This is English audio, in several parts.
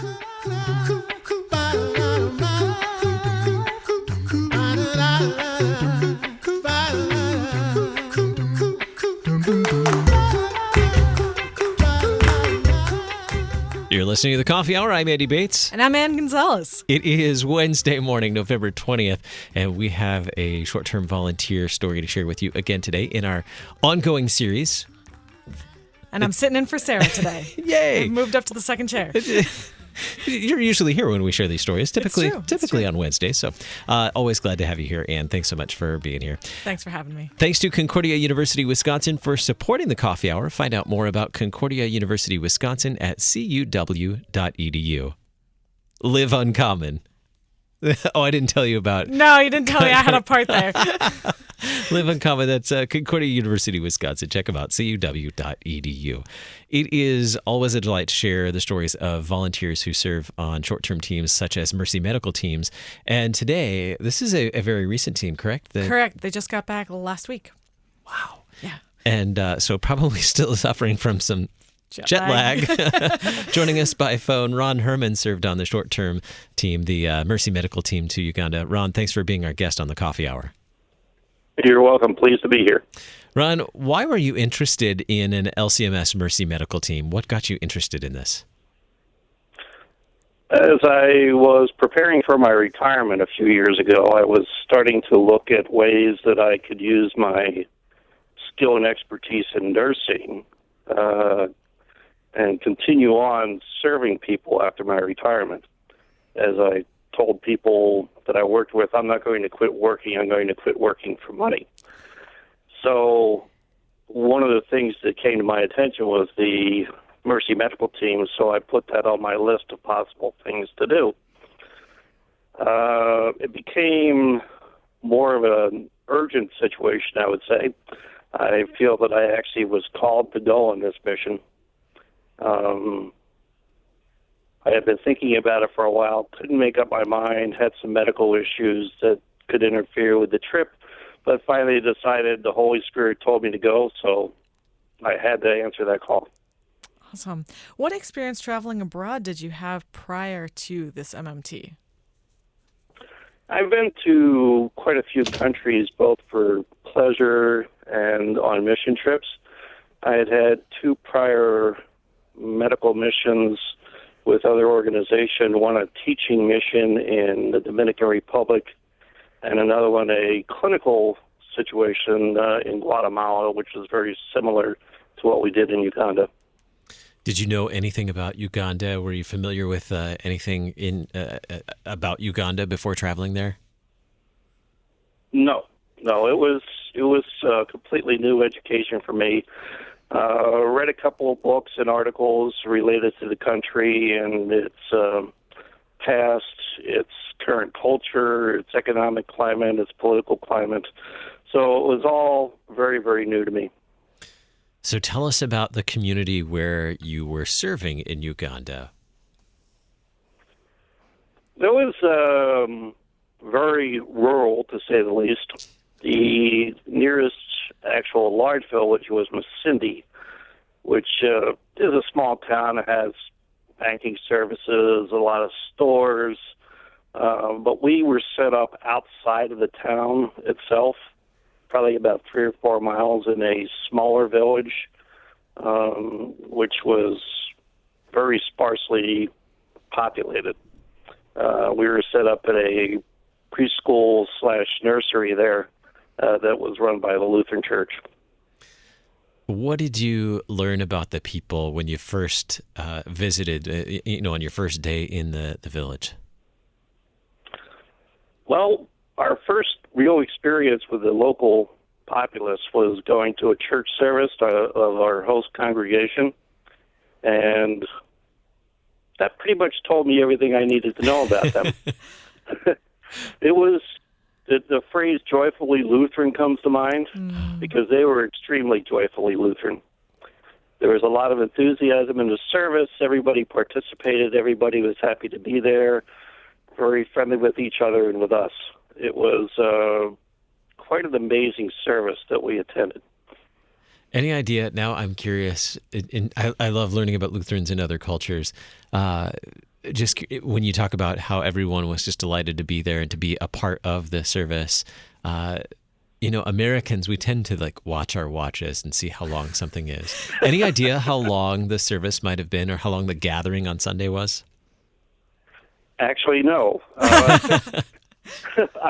You're listening to The Coffee Hour. I'm Andy Bates. And I'm Ann Gonzalez. It is Wednesday morning, November 20th, and we have a short-term volunteer story to share with you again today in our ongoing series. And I'm sitting in for Sarah today. Yay! I've moved up to the second chair. You're usually here when we share these stories, typically true. on Wednesdays. So always glad to have you here, Ann. Thanks so much for being here. Thanks for having me. Thanks to Concordia University, Wisconsin for supporting the Coffee Hour. Find out more about Concordia University, Wisconsin at cuw.edu. Live uncommon. Oh, I didn't tell you about... No, you didn't tell me I had a part there. Live Uncommon. That's Concordia University, Wisconsin. Check them out, cuw.edu. It is always a delight to share the stories of volunteers who serve on short-term teams such as Mercy Medical Teams. And today, this is a very recent team, correct? Correct. They just got back last week. Wow. Yeah. And so probably still suffering from some jet lag. Joining us by phone, Ron Herman served on the short-term team, the Mercy Medical Team to Uganda. Ron, thanks for being our guest on the Coffee Hour. You're welcome. Pleased to be here. Ron, why were you interested in an LCMS Mercy Medical Team? What got you interested in this? As I was preparing for my retirement a few years ago, I was starting to look at ways that I could use my skill and expertise in nursing and continue on serving people after my retirement. As I told people that I worked with, I'm not going to quit working, I'm going to quit working for money. So one of the things that came to my attention was the Mercy Medical Team, so I put that on my list of possible things to do. It became more of an urgent situation, I would say. I feel that I actually was called to go on this mission. I had been thinking about it for a while, couldn't make up my mind, had some medical issues that could interfere with the trip, but finally decided the Holy Spirit told me to go, so I had to answer that call. Awesome. What experience traveling abroad did you have prior to this MMT? I've been to quite a few countries, both for pleasure and on mission trips. I had 2 prior medical missions with other organizations, one a teaching mission in the Dominican Republic, and another one a clinical situation in Guatemala, which is very similar to what we did in Uganda. Did you know anything about Uganda? Were you familiar with anything about Uganda before traveling there? No, it was completely new education for me. Read a couple of books and articles related to the country and its past, its current culture, its economic climate, its political climate. So it was all very, very new to me. So tell us about the community where you were serving in Uganda. It was very rural, to say the least. The nearest actual large village was Masindi, which is a small town. It has banking services, a lot of stores, but we were set up outside of the town itself, probably about 3 or 4 miles in a smaller village, which was very sparsely populated. We were set up at a preschool/nursery there that was run by the Lutheran Church. What did you learn about the people when you first visited, on your first day in the village? Well, our first real experience with the local populace was going to a church service of our host congregation, and that pretty much told me everything I needed to know about them. It was the phrase joyfully Lutheran comes to mind because they were extremely joyfully Lutheran. There was a lot of enthusiasm in the service. Everybody participated. Everybody was happy to be there, very friendly with each other and with us. It was quite an amazing service that we attended. Any idea? Now I'm curious. I love learning about Lutherans in other cultures. just when you talk about how everyone was just delighted to be there and to be a part of the service, Americans, we tend to like watch our watches and see how long something is. Any idea how long the service might have been or how long the gathering on Sunday was? Actually, no. I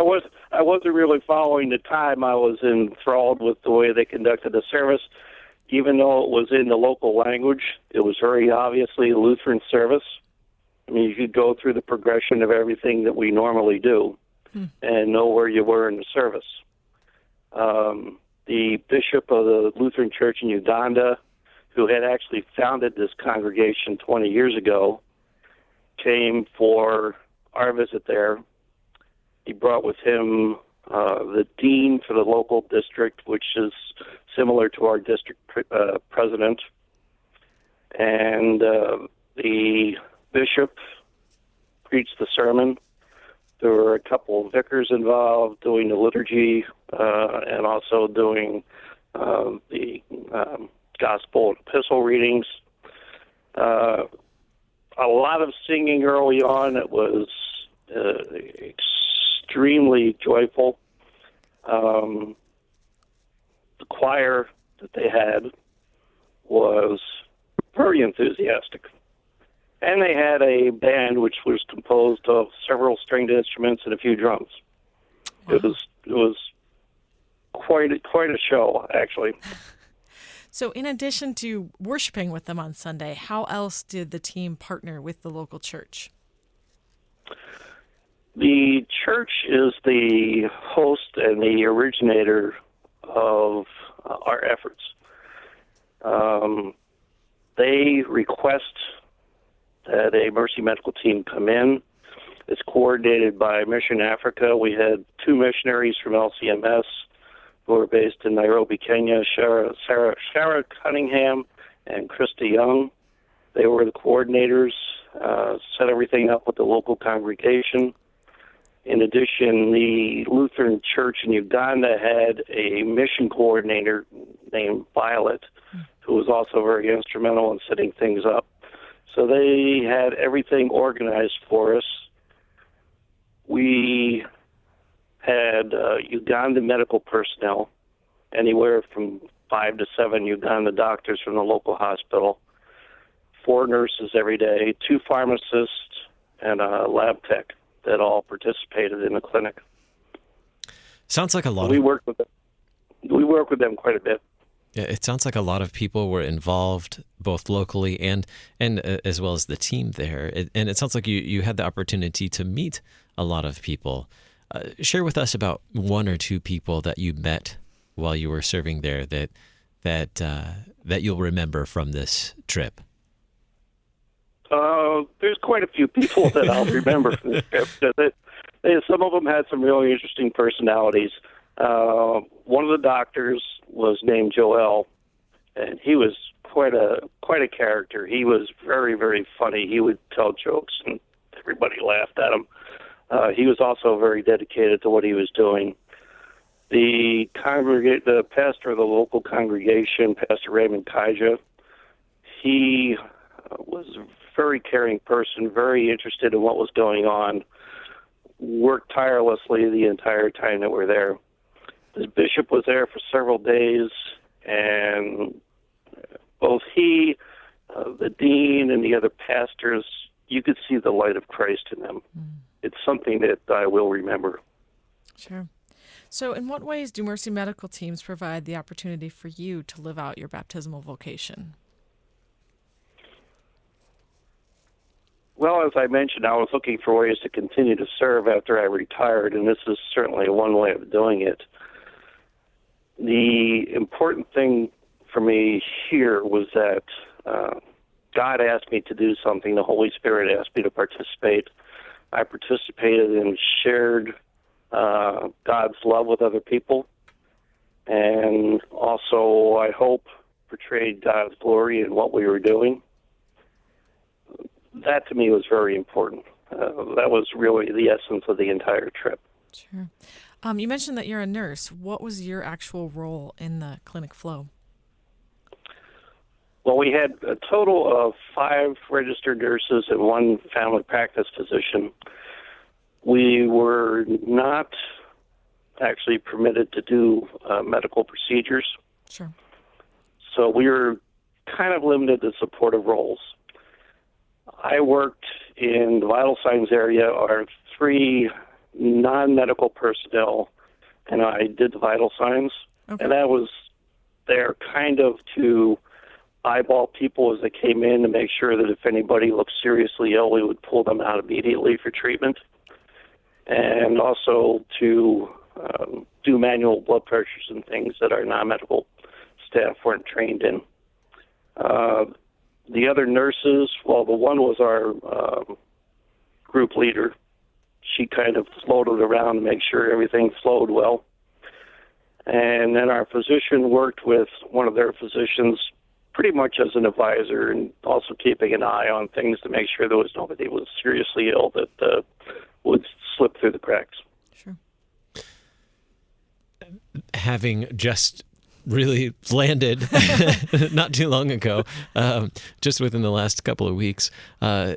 wasn't really following the time. I was enthralled with the way they conducted the service. Even though it was in the local language, it was very obviously a Lutheran service. I mean, you could go through the progression of everything that we normally do and know where you were in the service. The bishop of the Lutheran Church in Uganda, who had actually founded this congregation 20 years ago, came for our visit there. He brought with him the dean for the local district, which is similar to our district president, and the bishop preached the sermon. There were a couple of vicars involved doing the liturgy and also doing the gospel and epistle readings. A lot of singing early on. It was extremely joyful. The choir that they had was very enthusiastic. And they had a band which was composed of several stringed instruments and a few drums. Wow. It was quite a show, actually. So in addition to worshiping with them on Sunday, how else did the team partner with the local church? The church is the host and the originator of our efforts. They request that a Mercy Medical Team come in. It's coordinated by Mission Africa. We had 2 missionaries from LCMS who are based in Nairobi, Kenya, Sarah Cunningham and Krista Young. They were the coordinators, set everything up with the local congregation. In addition, the Lutheran Church in Uganda had a mission coordinator named Violet, who was also very instrumental in setting things up. So they had everything organized for us. We had Uganda medical personnel, anywhere from 5 to 7 Uganda doctors from the local hospital, 4 nurses every day, 2 pharmacists, and a lab tech that all participated in the clinic. Sounds like a lot. We work with them quite a bit. Yeah, it sounds like a lot of people were involved, both locally and as well as the team there. And it sounds like you had the opportunity to meet a lot of people. Share with us about 1 or 2 people that you met while you were serving there that you'll remember from this trip. There's quite a few people that I'll remember from this trip. Some of them had some really interesting personalities. One of the doctors was named Joel, and he was quite a character. He was very, very funny. He would tell jokes, and everybody laughed at him. He was also very dedicated to what he was doing. The pastor of the local congregation, Pastor Raymond Kaija, he was a very caring person, very interested in what was going on, worked tirelessly the entire time that we're there. The bishop was there for several days, and both he, the dean, and the other pastors, you could see the light of Christ in them. It's something that I will remember. Sure. So in what ways do Mercy Medical Teams provide the opportunity for you to live out your baptismal vocation? Well, as I mentioned, I was looking for ways to continue to serve after I retired, and this is certainly one way of doing it. The important thing for me here was that God asked me to do something. The Holy Spirit asked me to participate. I participated and shared God's love with other people, and also, I hope, portrayed God's glory in what we were doing. That, to me, was very important. That was really the essence of the entire trip. Sure. You mentioned that you're a nurse. What was your actual role in the clinic flow? Well, we had a total of 5 registered nurses and 1 family practice physician. We were not actually permitted to do medical procedures, Sure. so we were kind of limited to supportive roles. I worked in the vital signs area. Our 3 non-medical personnel, and I did the vital signs, Okay. and that was there kind of to eyeball people as they came in to make sure that if anybody looked seriously ill, we would pull them out immediately for treatment, and also to do manual blood pressures and things that our non-medical staff weren't trained in. The other nurses, well, the one was our group leader. She kind of floated around to make sure everything flowed well. And then our physician worked with one of their physicians pretty much as an advisor and also keeping an eye on things to make sure there was nobody who was seriously ill that would slip through the cracks. Sure. Having just really landed not too long ago, just within the last couple of weeks, and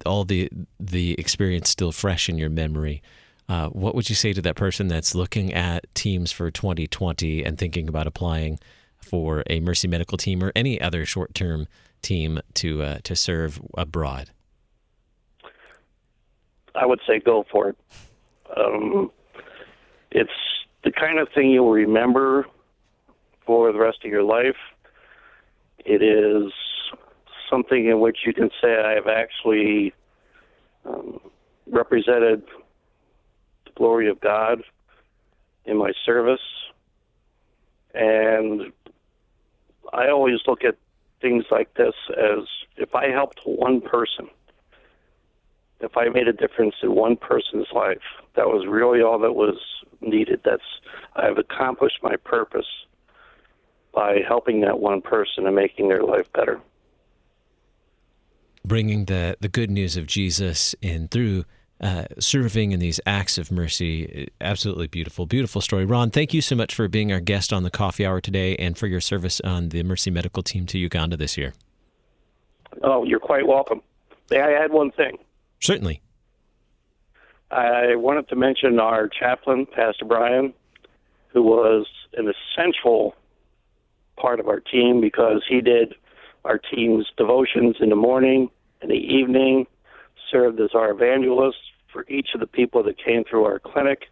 all the experience still fresh in your memory, what would you say to that person that's looking at teams for 2020 and thinking about applying for a Mercy Medical Team or any other short-term team to serve abroad? I would say go for it. It's the kind of thing you'll remember for the rest of your life. It is something in which you can say I have actually represented the glory of God in my service. And I always look at things like this as if I helped one person, if I made a difference in one person's life, that was really all that was needed. I've accomplished my purpose by helping that one person and making their life better. Bringing the good news of Jesus in through serving in these acts of mercy. Absolutely beautiful, beautiful story. Ron, thank you so much for being our guest on the Coffee Hour today and for your service on the Mercy Medical Team to Uganda this year. Oh, you're quite welcome. May I add one thing? Certainly. I wanted to mention our chaplain, Pastor Brian, who was an essential part of our team because he did our team's devotions in the morning and the evening, served as our evangelist for each of the people that came through our clinic,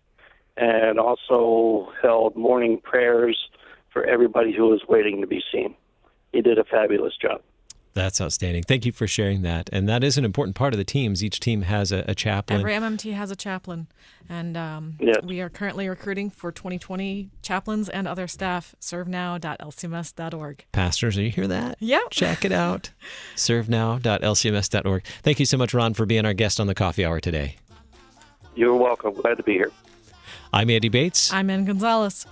and also held morning prayers for everybody who was waiting to be seen. He did a fabulous job. That's outstanding. Thank you for sharing that. And that is an important part of the teams. Each team has a chaplain. Every MMT has a chaplain. And Yes. we are currently recruiting for 2020 chaplains and other staff. servenow.lcms.org. Pastors, do you hear that? Yep. Check it out. servenow.lcms.org. Thank you so much, Ron, for being our guest on the Coffee Hour today. You're welcome. Glad to be here. I'm Andy Bates. I'm Ann Gonzalez.